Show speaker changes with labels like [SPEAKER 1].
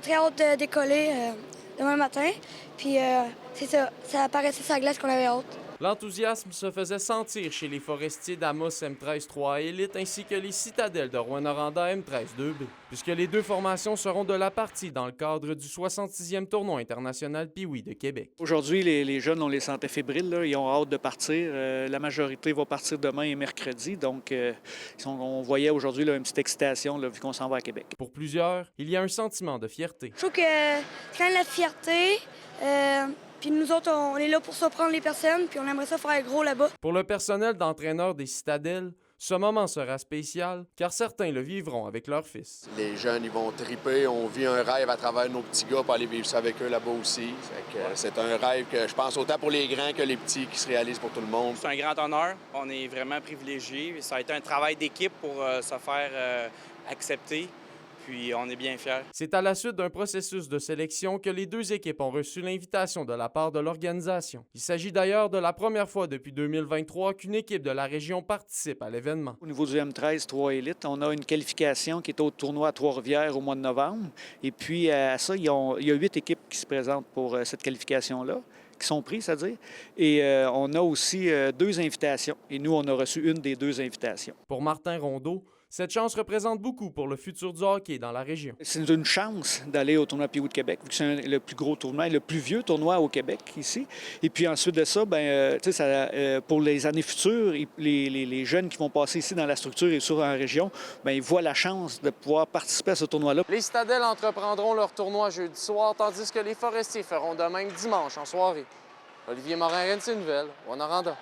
[SPEAKER 1] très hâte de décoller demain matin. Puis c'est ça, ça apparaissait sur la glace qu'on avait hâte.
[SPEAKER 2] L'enthousiasme se faisait sentir chez les forestiers d'Amos M13-3 Élite ainsi que les citadelles de Rouyn-Noranda M13-2B, puisque les deux formations seront de la partie dans le cadre du 66e tournoi international Pee-Wee de Québec.
[SPEAKER 3] Aujourd'hui, les jeunes, on les sentait fébriles, là. Ils ont hâte de partir. La majorité va partir demain et mercredi, donc on voyait aujourd'hui là, une petite excitation là, vu qu'on s'en va à Québec.
[SPEAKER 2] Pour plusieurs, il y a un sentiment de fierté.
[SPEAKER 1] Je trouve que c'est quand même la fierté. Puis nous autres, on est là pour surprendre les personnes, puis on aimerait ça faire gros là-bas.
[SPEAKER 2] Pour le personnel d'entraîneurs des citadelles, ce moment sera spécial car certains le vivront avec leur fils.
[SPEAKER 4] Les jeunes, ils vont triper. On vit un rêve à travers nos petits gars pour aller vivre ça avec eux là-bas aussi. C'est un rêve que je pense autant pour les grands que les petits qui se réalisent pour tout le monde.
[SPEAKER 5] C'est un grand honneur. On est vraiment privilégiés. Ça a été un travail d'équipe pour se faire accepter. Puis on est bien fiers.
[SPEAKER 2] C'est à la suite d'un processus de sélection que les deux équipes ont reçu l'invitation de la part de l'organisation. Il s'agit d'ailleurs de la première fois depuis 2023 qu'une équipe de la région participe à l'événement.
[SPEAKER 3] Au niveau du M13-3 Élite, on a une qualification qui est au tournoi à Trois-Rivières au mois de novembre. Et puis à ça, il y a 8 équipes qui se présentent pour cette qualification-là, qui sont prises, c'est-à-dire. Et on a aussi 2 invitations. Et nous, on a reçu une des 2 invitations.
[SPEAKER 2] Pour Martin Rondeau, cette chance représente beaucoup pour le futur du hockey dans la région.
[SPEAKER 3] C'est une chance d'aller au tournoi Pee-Wee de Québec, vu que c'est le plus gros tournoi et le plus vieux tournoi au Québec ici. Et puis ensuite de ça, pour les années futures, les jeunes qui vont passer ici dans la structure et sur la région, ils voient la chance de pouvoir participer à ce tournoi-là.
[SPEAKER 2] Les citadelles entreprendront leur tournoi jeudi soir, tandis que les forestiers feront de même dimanche en soirée. Olivier Morin, RNC Nouvelles, Rouyn-Noranda.